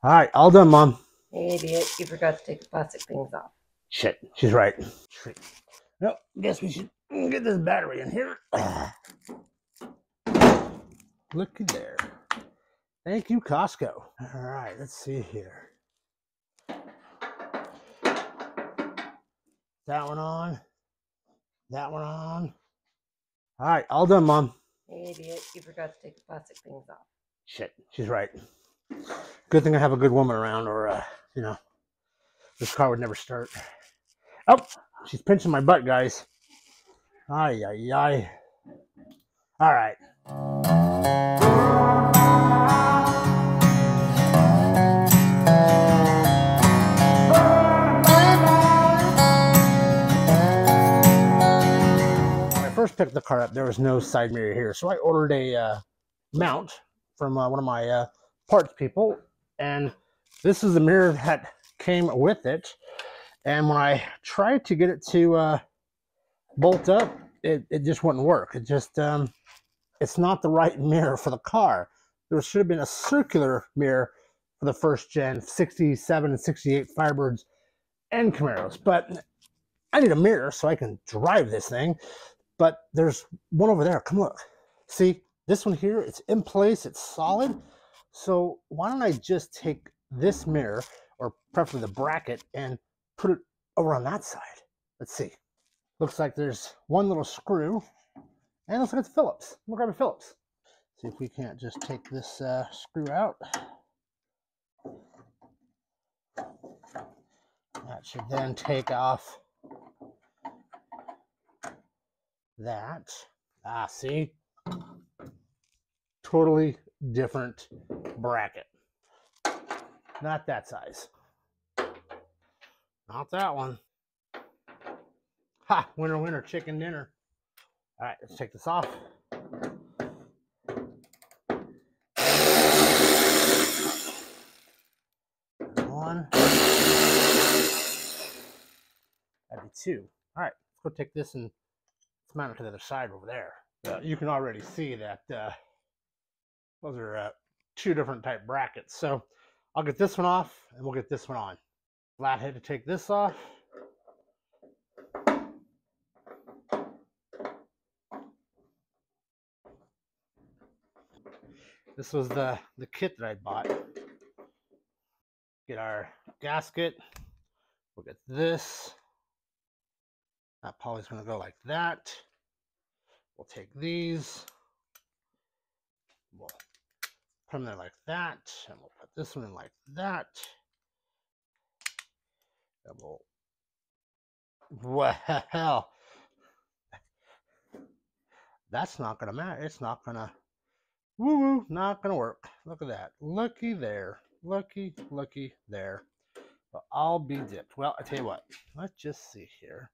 All right, all done, Mom. Hey, idiot, you forgot to take the plastic things off. Shit, she's right. Well, guess we should get this battery in here. Looky there. Thank you, Costco. All right, let's see here. That one on. That one on. All right, all done, Mom. Hey, idiot, you forgot to take the plastic things off. Shit, she's right. Good thing I have a good woman around, or, this car would never start. Oh, she's pinching my butt, guys. Ay, ay, ay. All right. When I first picked the car up, there was no side mirror here, so I ordered a mount from one of my parts people, and this is the mirror that came with it. And when I tried to get it to bolt up, it just wouldn't work. It just it's not the right mirror for the car. There should have been a circular mirror for the first gen 67 and 68 Firebirds and Camaros, but I need a mirror so I can drive this thing. But there's one over there. Come look. See, this one here, it's in place, it's solid. So why don't I just take this mirror, or preferably the bracket, and put it over on that side? Let's see. Looks like there's one little screw, and looks like it's Phillips. We'll grab a Phillips. See if we can't just take this screw out. That should then take off that. Ah, see? Totally different bracket. Not that size. Not that one. Ha! Winner, winner, chicken dinner. All right, let's take this off. One. That'd be two. All right, let's go take this and let's mount it to the other side over there. You can already see that those are two different type brackets. So I'll get this one off and we'll get this one on. Flathead to take this off. This was the kit that I bought. Get our gasket. We'll get this. That poly's going to go like that. We'll take these. We'll put them there like that. And we'll put this one in like that. And we'll... Well, that's not going to matter. It's not going to... Woo-woo, not going to work. Look at that. Looky there. Looky, looky there. But I'll be dipped. Well, I tell you what. Let's just see here.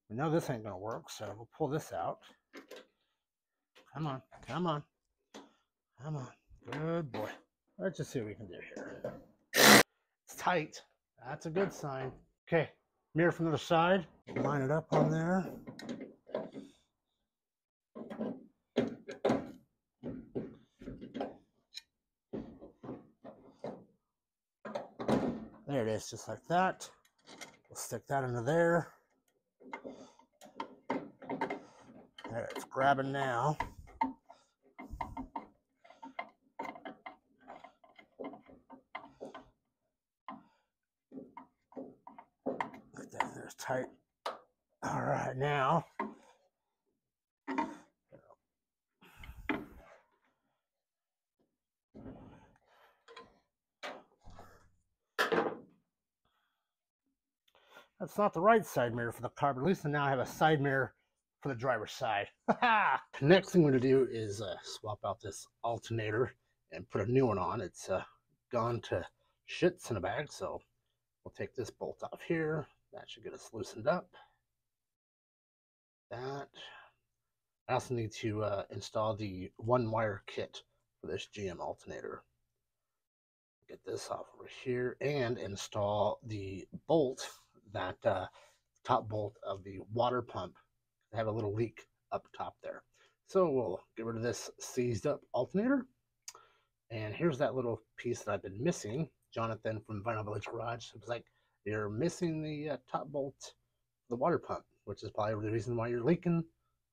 We know this ain't going to work, so we'll pull this out. Come on. Come on. Come on. Good boy. Let's just see what we can do here. It's tight. That's a good sign. Okay. Mirror from the other side. Line it up on there. There it is, just like that. We'll stick that into there. There, it's grabbing now. Look at that, there's tight. All right, now. That's not the right side mirror for the car, but at least now I have a side mirror for the driver's side. Next thing we're going to do is swap out this alternator and put a new one on. It's gone to shits in a bag, so we'll take this bolt off here. That should get us loosened up. That. I also need to install the one-wire kit for this GM alternator. Get this off over here and install the bolt, that top bolt of the water pump. I have a little leak up top there. So we'll get rid of this seized up alternator. And here's that little piece that I've been missing. Jonathan from Vinyl Village Garage. It was like, you're missing the top bolt, the water pump, which is probably the reason why you're leaking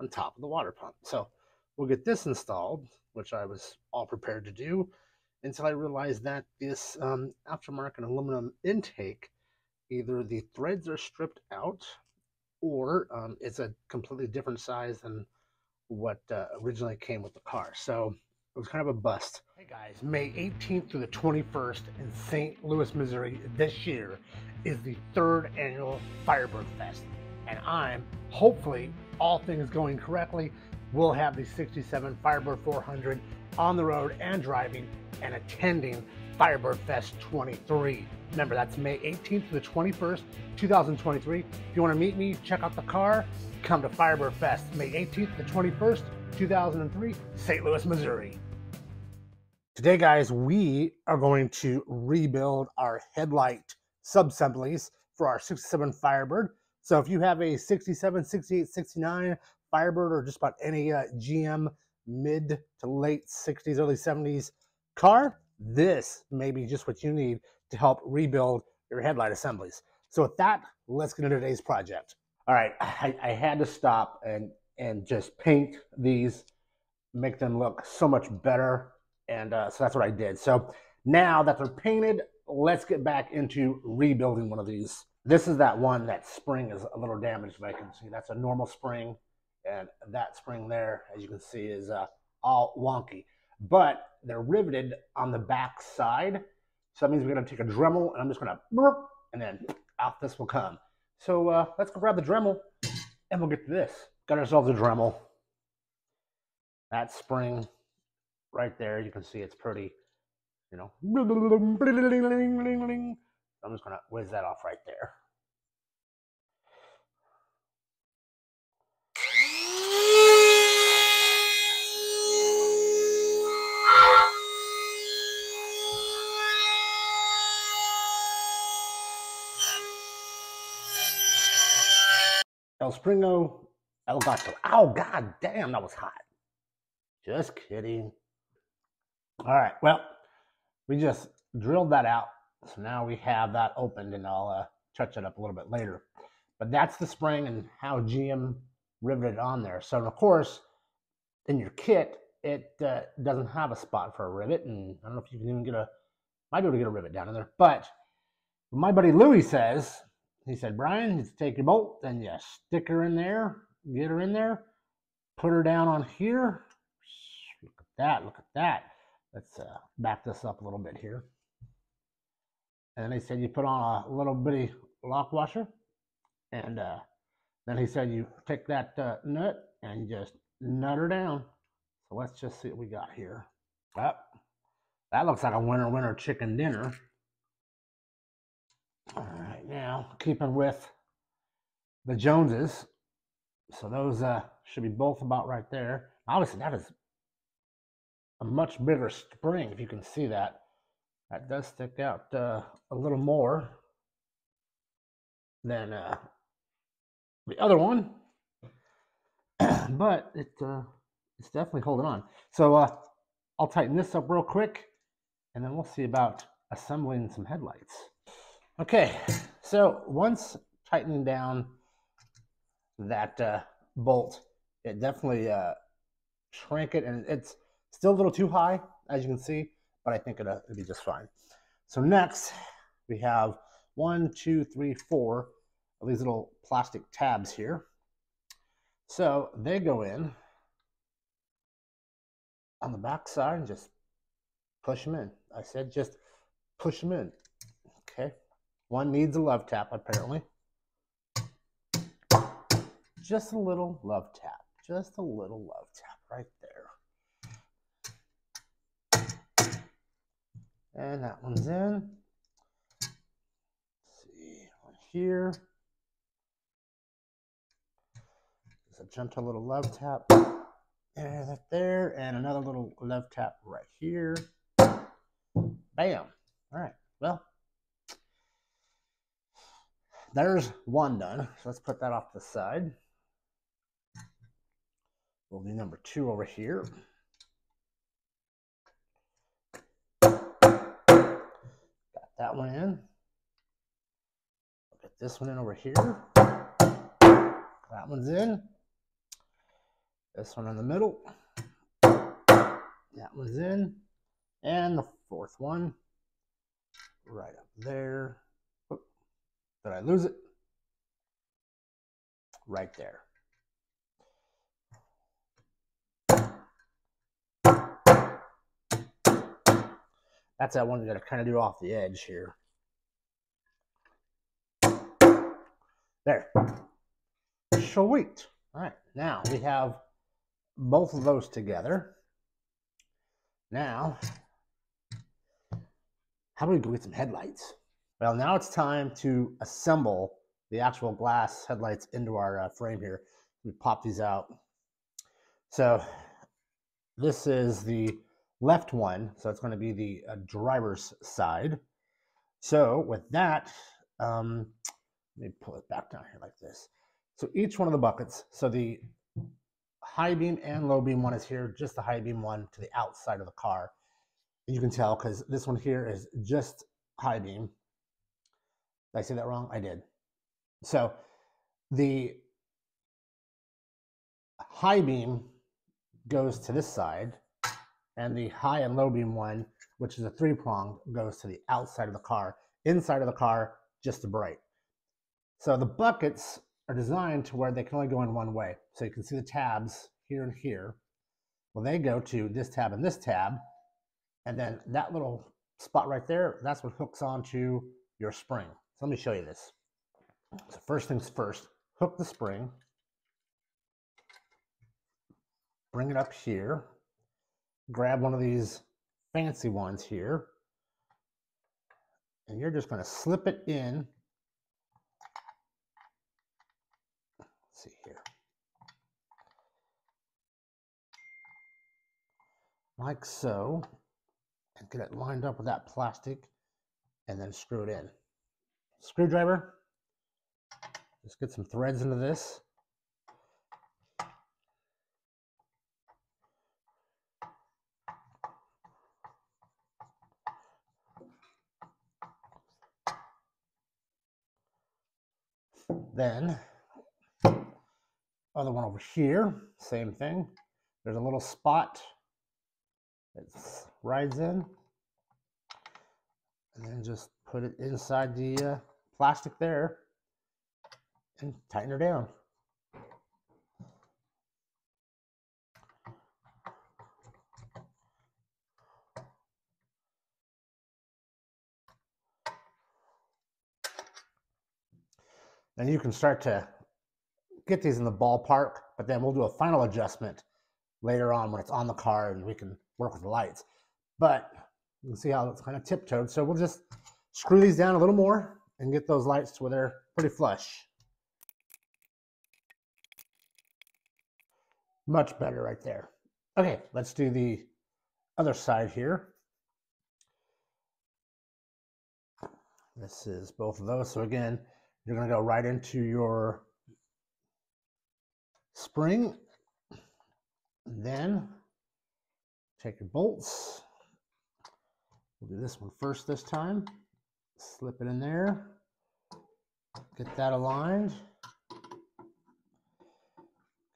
on top of the water pump. So we'll get this installed, which I was all prepared to do, until I realized that this aftermarket aluminum intake, either the threads are stripped out or it's a completely different size than what originally came with the car. So it was kind of a bust. Hey guys, May 18th through the 21st in St. Louis, Missouri this year is the 3rd annual Firebird Fest. And I'm, hopefully, all things going correctly, will have the 67 Firebird 400 on the road and driving and attending Firebird Fest 23. Remember, that's May 18th to the 21st, 2023. If you want to meet me, check out the car, come to Firebird Fest, May 18th to the 21st, 2003, St. Louis, Missouri. Today, guys, we are going to rebuild our headlight subassemblies for our 67 Firebird. So if you have a 67, 68, 69 Firebird, or just about any GM mid to late 60s, early 70s car, this may be just what you need to help rebuild your headlight assemblies. So with that, let's get into today's project. All right, I had to stop and just paint these, make them look so much better. And so that's what I did. So now that they're painted, let's get back into rebuilding one of these. This is that one, that spring is a little damaged, if I can see. That's a normal spring. And that spring there, as you can see, is all wonky. But they're riveted on the back side. So that means we're going to take a Dremel, and I'm just going to burp, and then out this will come. So let's go grab the Dremel, and we'll get to this. Got ourselves a Dremel. That spring right there, you can see it's pretty, you know. I'm just going to whiz that off right there. El Springo, El Gato. Oh, god damn, that was hot. Just kidding. All right, well, we just drilled that out. So now we have that opened, and I'll touch it up a little bit later. But that's the spring and how GM riveted on there. So, of course, in your kit, it doesn't have a spot for a rivet. And I don't know if you can even might be able to get a rivet down in there. But my buddy Louie says, he said, Brian, you take your bolt, then you stick her in there, get her in there, put her down on here. Look at that, look at that. Let's back this up a little bit here. And they said you put on a little bitty lock washer. And then he said you take that nut and you just nut her down. So let's just see what we got here. Well, that looks like a winner chicken dinner. All right, now keeping with the Joneses. So those should be both about right there. Obviously, that is a much bigger spring, if you can see that. That does stick out a little more than the other one, but it's definitely holding on. So I'll tighten this up real quick, and then we'll see about assembling some headlights. Okay, so once tightening down that bolt, it definitely shrank it, and it's still a little too high, as you can see, but I think it'll be just fine. So next, we have 1, 2, 3, 4 of these little plastic tabs here. So they go in on the back side and just push them in. I said just push them in. Okay. One needs a love tap, apparently. Just a little love tap. Just a little love tap right there. And that one's in. Let's see, one here. Just a gentle little love tap. There's that there. And another little love tap right here. Bam. All right. Well, there's one done. So let's put that off to the side. We'll do number 2 over here. Got that one in. Get this one in over here. That one's in. This one in the middle. That one's in. And the fourth one right up there. Oh, did I lose it? Right there. That's that one you got to kind of do off the edge here. There. Sweet. All right, now we have both of those together. Now, how about we go get some headlights? Well, now it's time to assemble the actual glass headlights into our frame here. We pop these out. So this is the left one, so it's going to be the driver's side. So with that, let me pull it back down here like this. So each one of the buckets, so the high beam and low beam one is here, just the high beam one to the outside of the car. And you can tell because this one here is just high beam. Did I say that wrong? I did. So the high beam goes to this side, and the high and low beam one, which is a 3-pronged, goes to the outside of the car. Inside of the car, just the bright. So the buckets are designed to where they can only go in one way. So you can see the tabs here and here. Well, they go to this tab and this tab, and then that little spot right there, that's what hooks onto your spring. So let me show you this. So first things first, hook the spring, bring it up here, grab one of these fancy ones here, and you're just going to slip it in. Let's see here. Like so, and get it lined up with that plastic, and then screw it in. Screwdriver, just get some threads into this. Then, other one over here, same thing. There's a little spot that rides in, and then just put it inside the plastic there and tighten her down. And you can start to get these in the ballpark, but then we'll do a final adjustment later on when it's on the car and we can work with the lights. But you can see how it's kind of tiptoed. So we'll just screw these down a little more and get those lights to where they're pretty flush. Much better right there. Okay, let's do the other side here. This is both of those. So again, you're going to go right into your spring. Then take your bolts. We'll do this one first this time. Slip it in there. Get that aligned.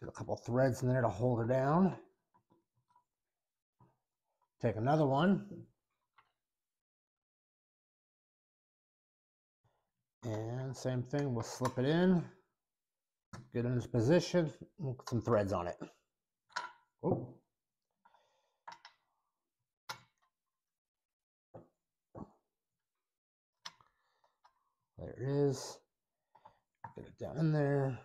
Get a couple threads in there to hold her down. Take another one. And same thing, we'll slip it in. Get in this position. We'll put some threads on it. Oh. There it is. Get it down in there.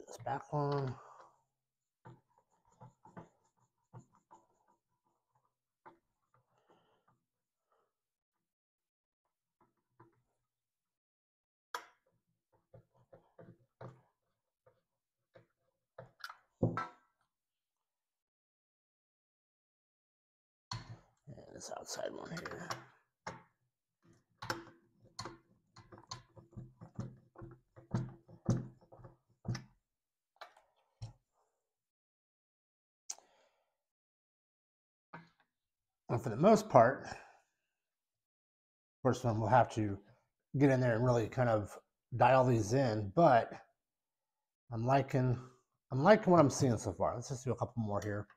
This back one. this outside one here. And for the most part, first one we'll have to get in there and really kind of dial these in, but I'm liking what I'm seeing so far. Let's just do a couple more here.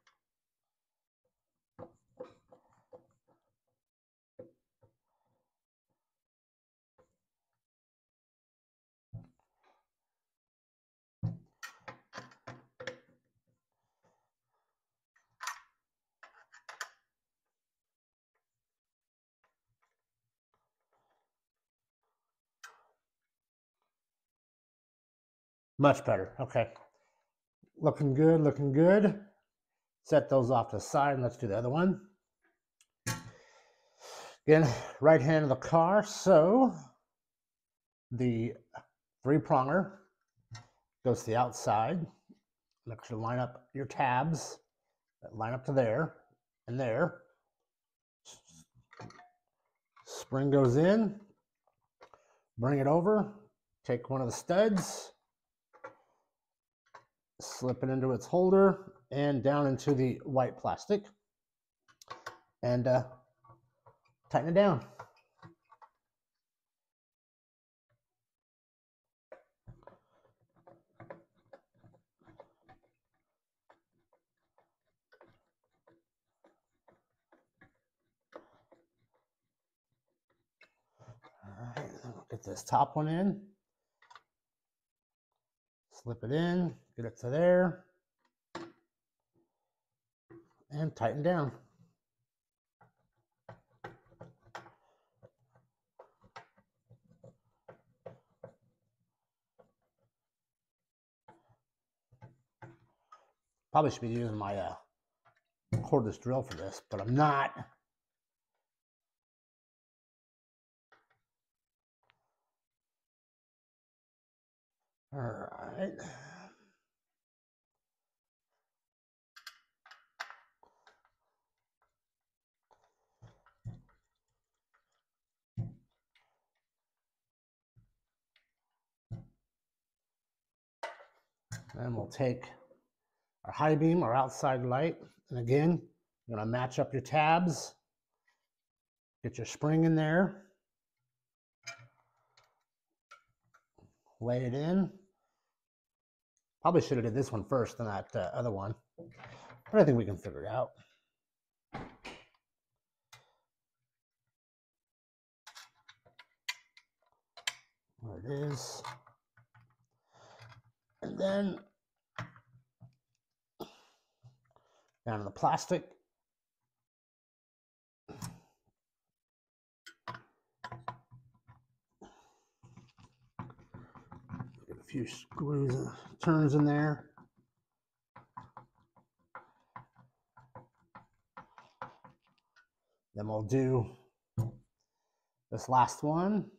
Much better. Okay. Looking good, looking good. Set those off to the side and let's do the other one. Again, right hand of the car. So the 3-pronger goes to the outside. Make sure to line up your tabs. Line up to there and there. Spring goes in. Bring it over. Take one of the studs. Slip it into its holder and down into the white plastic and tighten it down. All right, get this top one in. Slip it in, get it to there, and tighten down. Probably should be using my cordless drill for this, but I'm not. All right. And we'll take our high beam, our outside light, and again, you're going to match up your tabs. Get your spring in there. Lay it in. Probably should have did this one first than that other one, but I think we can figure it out. There it is. And then down to the plastic. Get a few screws and turns in there. Then we'll do this last one.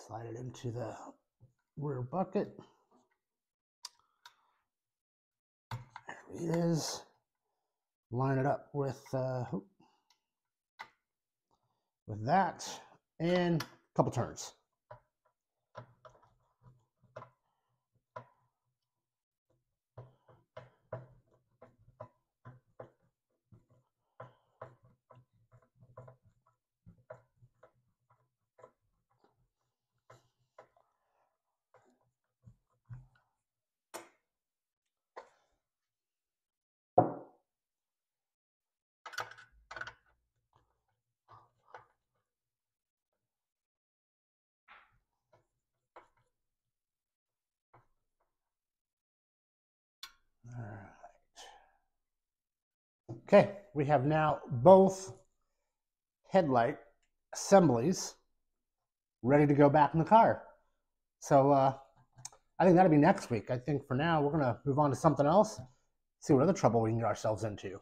Slide it into the rear bucket. There it is. Line it up with that and a couple turns. All right. Okay, we have now both headlight assemblies ready to go back in the car. So I think that'll be next week. I think for now we're gonna move on to something else, see what other trouble we can get ourselves into.